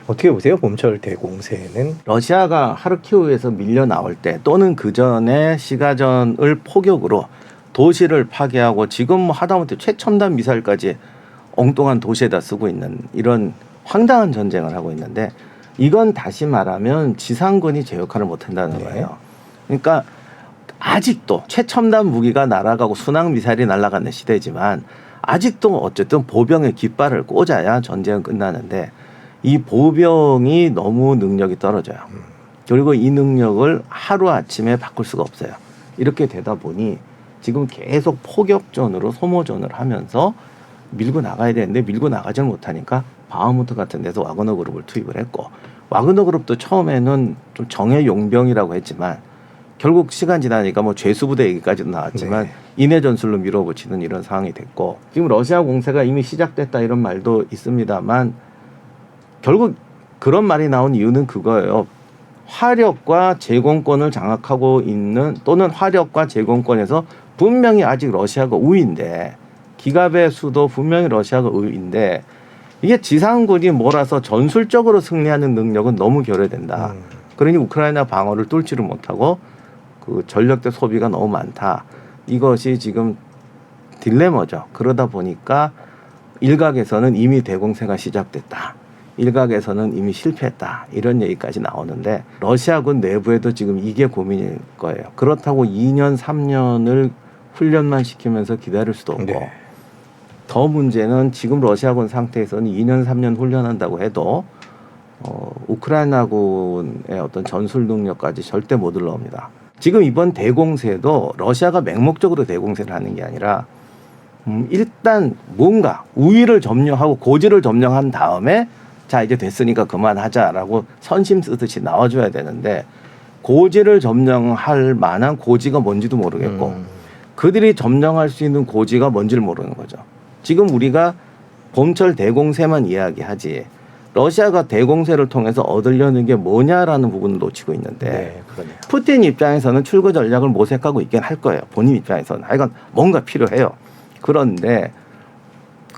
어떻게 보세요? 봄철 대공세는? 러시아가 하르키우에서 밀려 나올 때 또는 그 전에 시가전을 포격으로 도시를 파괴하고 지금 뭐 하다못해 최첨단 미사일까지 엉뚱한 도시에다 쓰고 있는 이런 황당한 전쟁을 하고 있는데 이건 다시 말하면 지상군이 제 역할을 못한다는 거예요. 그러니까 아직도 최첨단 무기가 날아가고 순항 미사일이 날아가는 시대지만 아직도 어쨌든 보병의 깃발을 꽂아야 전쟁은 끝나는데 이 보병이 너무 능력이 떨어져요. 그리고 이 능력을 하루아침에 바꿀 수가 없어요. 이렇게 되다 보니 지금 계속 포격전으로 소모전을 하면서 밀고 나가야 되는데 밀고 나가지 못하니까 바흐무트 같은 데서 와그너 그룹을 투입을 했고 와그너 그룹도 처음에는 좀 정예 용병이라고 했지만 결국 시간 지나니까 뭐 죄수부대 얘기까지도 나왔지만 인해 전술로 밀어붙이는 이런 상황이 됐고 지금 러시아 공세가 이미 시작됐다 이런 말도 있습니다만 결국 그런 말이 나온 이유는 그거예요. 화력과 제공권을 장악하고 있는 또는 화력과 제공권에서 분명히 아직 러시아가 우위인데 기갑의 수도 분명히 러시아가 우위인데 이게 지상군이 몰아서 전술적으로 승리하는 능력은 너무 결여된다. 그러니 우크라이나 방어를 뚫지를 못하고 그 전력대 소비가 너무 많다. 이것이 지금 딜레마죠. 그러다 보니까 일각에서는 이미 대공세가 시작됐다. 일각에서는 이미 실패했다. 이런 얘기까지 나오는데 러시아군 내부에도 지금 이게 고민일 거예요. 그렇다고 2년, 3년을 훈련만 시키면서 기다릴 수도 없고 더 문제는 지금 러시아군 상태에서는 2년, 3년 훈련한다고 해도 우크라이나군의 어떤 전술 능력까지 절대 못 올라옵니다. 지금 이번 대공세도 러시아가 맹목적으로 대공세를 하는 게 아니라 일단 뭔가 우위를 점령하고 고지를 점령한 다음에 자 이제 됐으니까 그만하자라고 선심 쓰듯이 나와줘야 되는데 고지를 점령할 만한 고지가 뭔지도 모르겠고 그들이 점령할 수 있는 고지가 뭔지를 모르는 거죠. 지금 우리가 봄철 대공세만 이야기하지 러시아가 대공세를 통해서 얻으려는 게 뭐냐라는 부분을 놓치고 있는데 푸틴 입장에서는 출구 전략을 모색하고 있긴 할 거예요. 본인 입장에서는 하여간 뭔가 필요해요. 그런데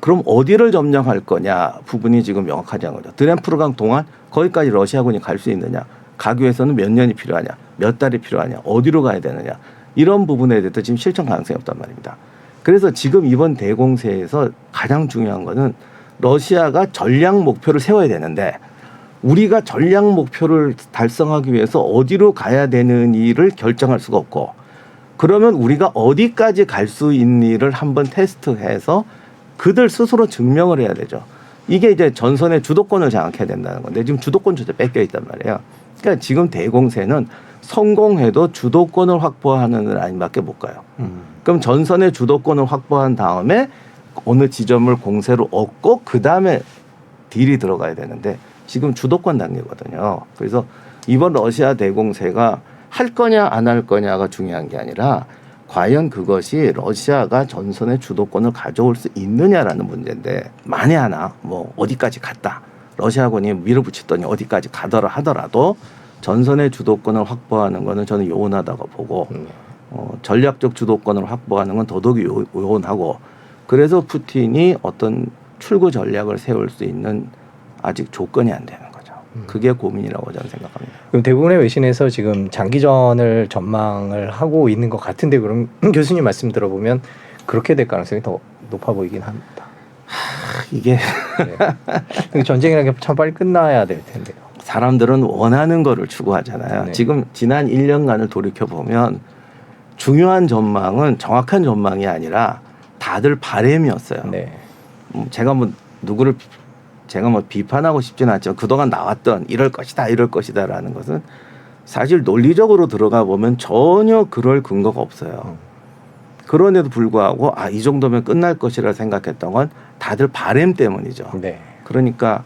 그럼 어디를 점령할 거냐 부분이 지금 명확하지 않은 거죠. 드렬프르강 동안 거기까지 러시아군이 갈 수 있느냐, 가기 위해서는 몇 년이 필요하냐, 몇 달이 필요하냐, 어디로 가야 되느냐 이런 부분에 대해서 지금 실천 가능성이 없단 말입니다. 그래서 지금 이번 대공세에서 가장 중요한 거는 러시아가 전략 목표를 세워야 되는데 우리가 전략 목표를 달성하기 위해서 어디로 가야 되는 일을 결정할 수가 없고 그러면 우리가 어디까지 갈 수 있는 일을 한번 테스트해서 그들 스스로 증명을 해야 되죠. 이게 이제 전선의 주도권을 장악해야 된다는 건데 지금 주도권조차 뺏겨 있단 말이에요. 그러니까 지금 대공세는 성공해도 주도권을 확보하는 라인밖에 못 가요. 그럼 전선의 주도권을 확보한 다음에 어느 지점을 공세로 얻고 그 다음에 딜이 들어가야 되는데 지금 주도권 단계거든요. 그래서 이번 러시아 대공세가 할 거냐 안 할 거냐가 중요한 게 아니라 과연 그것이 러시아가 전선의 주도권을 가져올 수 있느냐라는 문제인데 만에 하나 뭐 어디까지 갔다. 러시아군이 밀어붙였더니 어디까지 가더라 하더라도 전선의 주도권을 확보하는 거는 저는 요원하다고 보고 전략적 주도권을 확보하는 건 더더욱 요원하고 그래서 푸틴이 어떤 출구 전략을 세울 수 있는 아직 조건이 안 되는 거죠. 그게 고민이라고 저는 생각합니다. 그럼 대부분의 외신에서 지금 장기전을 전망을 하고 있는 것 같은데 그럼 교수님 말씀 들어보면 그렇게 될 가능성이 더 높아 보이긴 합니다. 이게 전쟁이라는 게 참 빨리 끝나야 될 텐데요. 사람들은 원하는 거를 추구하잖아요. 지금 지난 1년간을 돌이켜보면 중요한 전망은 정확한 전망이 아니라 다들 바램이었어요. 제가 뭐 누구를 제가 뭐 비판하고 싶지는 않지만 그동안 나왔던 이럴 것이다라는 것은 사실 논리적으로 들어가 보면 전혀 그럴 근거가 없어요. 그런데도 불구하고 이 정도면 끝날 것이라 생각했던 건 다들 바램 때문이죠. 그러니까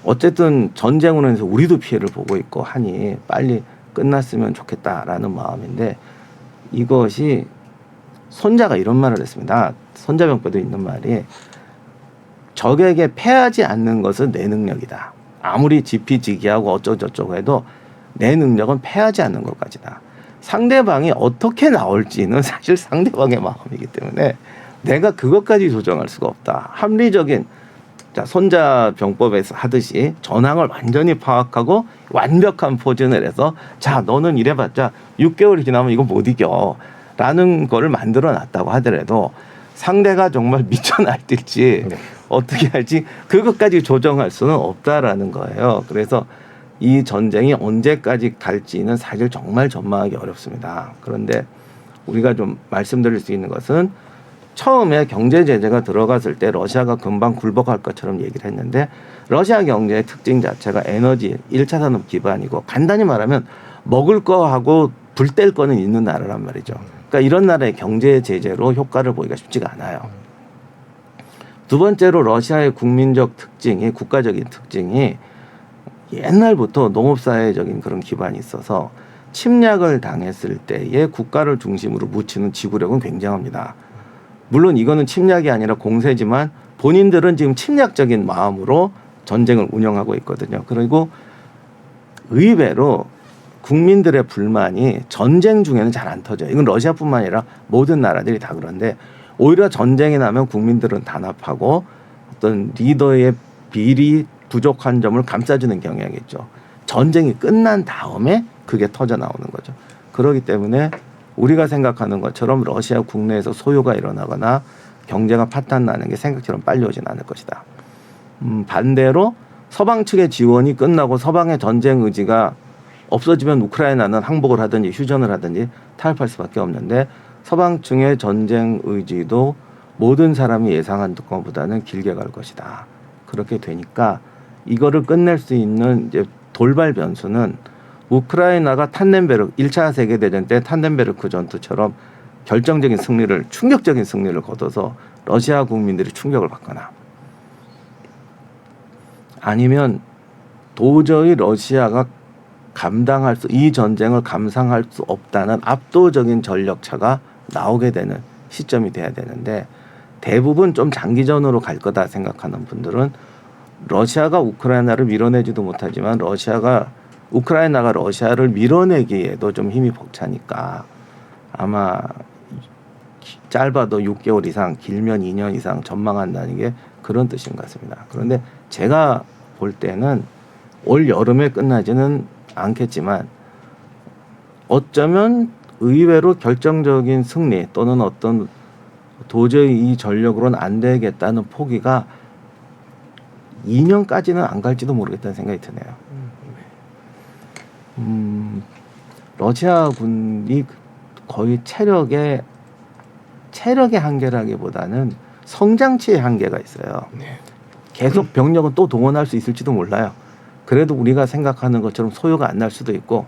어쨌든 전쟁으로 해서 우리도 피해를 보고 있고 하니 빨리 끝났으면 좋겠다라는 마음인데 이것이 손자가 이런 말을 했습니다. 손자병법도 있는 말이 적에게 패하지 않는 것은 내 능력이다. 아무리 지피지기하고 어쩌고저쩌고 해도 내 능력은 패하지 않는 것까지다. 상대방이 어떻게 나올지는 사실 상대방의 마음이기 때문에 내가 그것까지 조정할 수가 없다. 합리적인 자, 손자병법에서 하듯이 전황을 완전히 파악하고 완벽한 포진을 해서 자, 너는 이래봤자 6개월이 지나면 이거 못 이겨 라는 거를 만들어 놨다고 하더라도 상대가 정말 미쳐 날뛸지 네. 어떻게 할지 그것까지 조정할 수는 없다라는 거예요. 그래서 이 전쟁이 언제까지 갈지는 사실 정말 전망하기 어렵습니다. 그런데 우리가 좀 말씀드릴 수 있는 것은 처음에 경제 제재가 들어갔을 때 러시아가 금방 굴복할 것처럼 얘기를 했는데 러시아 경제의 특징 자체가 에너지 1차 산업 기반이고 간단히 말하면 먹을 거하고 불 뗄 거는 있는 나라란 말이죠. 그러니까 이런 나라의 경제 제재로 효과를 보기가 쉽지가 않아요. 두 번째로 러시아의 국민적 특징이 국가적인 특징이 옛날부터 농업사회적인 그런 기반이 있어서 침략을 당했을 때에 국가를 중심으로 묻히는 지구력은 굉장합니다. 물론 이거는 침략이 아니라 공세지만 본인들은 지금 침략적인 마음으로 전쟁을 운영하고 있거든요. 그리고 의외로 국민들의 불만이 전쟁 중에는 잘 안 터져요. 이건 러시아뿐만 아니라 모든 나라들이 다 그런데 오히려 전쟁이 나면 국민들은 단합하고 어떤 리더의 비리 부족한 점을 감싸주는 경향이 있죠. 전쟁이 끝난 다음에 그게 터져 나오는 거죠. 그렇기 때문에 우리가 생각하는 것처럼 러시아 국내에서 소요가 일어나거나 경제가 파탄나는 게 생각처럼 빨리 오진 않을 것이다. 반대로 서방 측의 지원이 끝나고 서방의 전쟁 의지가 없어지면 우크라이나는 항복을 하든지 휴전을 하든지 타협할 수밖에 없는데 서방 측의 전쟁 의지도 모든 사람이 예상한 것보다는 길게 갈 것이다. 그렇게 되니까 이거를 끝낼 수 있는 이제 돌발 변수는 우크라이나가 탄넨베르크 1차 세계대전 때 탄넨베르크 전투처럼 결정적인 승리를 충격적인 승리를 거둬서 러시아 국민들이 충격을 받거나 아니면 도저히 러시아가 감당할 수 이 전쟁을 감상할 수 없다는 압도적인 전력차가 나오게 되는 시점이 돼야 되는데 대부분 좀 장기전으로 갈 거다 생각하는 분들은 러시아가 우크라이나를 밀어내지도 못하지만 우크라이나가 러시아를 밀어내기에도 좀 힘이 벅차니까 아마 짧아도 6개월 이상 길면 2년 이상 전망한다는 게 그런 뜻인 것 같습니다. 그런데 제가 볼 때는 올 여름에 끝나지는 않겠지만 어쩌면 의외로 결정적인 승리 또는 어떤 도저히 이 전력으로는 안 되겠다는 포기가 2년까지는 안 갈지도 모르겠다는 생각이 드네요. 러시아 군이 거의 체력의 한계라기보다는 성장치의 한계가 있어요. 네. 계속 병력은 또 동원할 수 있을지도 몰라요. 그래도 우리가 생각하는 것처럼 소요가 안 날 수도 있고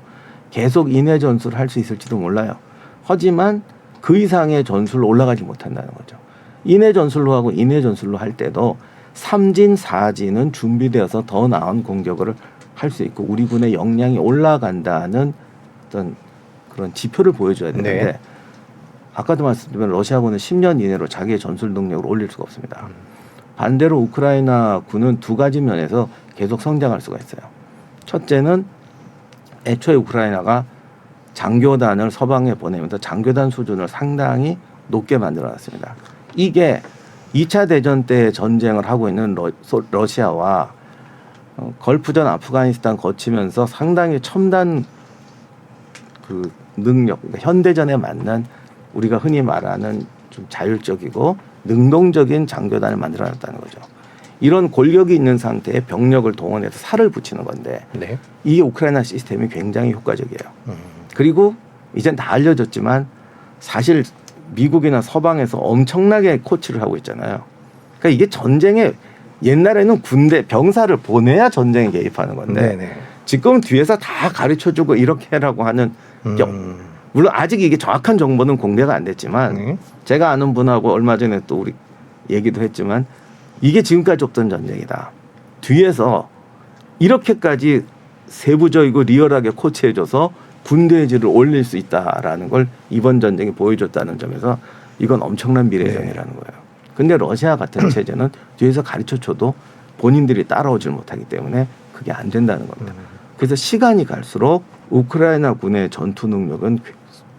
계속 인해 전술을 할 수 있을지도 몰라요. 하지만 그 이상의 전술로 올라가지 못한다는 거죠. 인해 전술로 하고 인해 전술로 할 때도 3진, 4진은 준비되어서 더 나은 공격을 할 수 있고 우리 군의 역량이 올라간다는 어떤 그런 지표를 보여줘야 되는데 네. 아까도 말씀드린 러시아군은 10년 이내로 자기의 전술 능력을 올릴 수가 없습니다. 반대로 우크라이나 군은 두 가지 면에서 계속 성장할 수가 있어요. 첫째는 애초에 우크라이나가 장교단을 서방에 보내면서 장교단 수준을 상당히 높게 만들어놨습니다. 이게 2차 대전 때 전쟁을 하고 있는 러시아와 걸프전 아프가니스탄 거치면서 상당히 첨단 그 능력, 그러니까 현대전에 맞는 우리가 흔히 말하는 좀 자율적이고 능동적인 장교단을 만들어놨다는 거죠. 이런 권력이 있는 상태에 병력을 동원해서 살을 붙이는 건데 네. 이게 우크라이나 시스템이 굉장히 효과적이에요. 그리고 이젠 다 알려졌지만 사실 미국이나 서방에서 엄청나게 코치를 하고 있잖아요. 그러니까 이게 전쟁에 옛날에는 군대 병사를 보내야 전쟁에 개입하는 건데 네네. 지금 뒤에서 다 가르쳐주고 이렇게 하라고 하는 물론 아직 이게 정확한 정보는 공개가 안 됐지만 제가 아는 분하고 얼마 전에 또 우리 얘기도 했지만 이게 지금까지 없던 전쟁이다. 뒤에서 이렇게까지 세부적이고 리얼하게 코치해줘서 군대의 질을 올릴 수 있다라는 걸 이번 전쟁이 보여줬다는 점에서 이건 엄청난 미래전이라는 거예요. 근데 러시아 같은 체제는 뒤에서 가르쳐줘도 본인들이 따라오질 못하기 때문에 그게 안 된다는 겁니다. 그래서 시간이 갈수록 우크라이나 군의 전투 능력은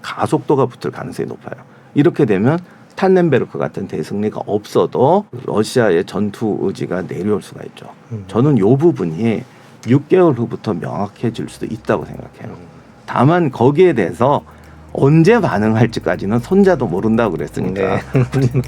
가속도가 붙을 가능성이 높아요. 이렇게 되면 스탄넨베르크 같은 대승리가 없어도 러시아의 전투 의지가 내려올 수가 있죠. 저는 이 부분이 6개월 후부터 명확해질 수도 있다고 생각해요. 다만 거기에 대해서 언제 반응할지까지는 손자도 모른다고 그랬으니까. 네.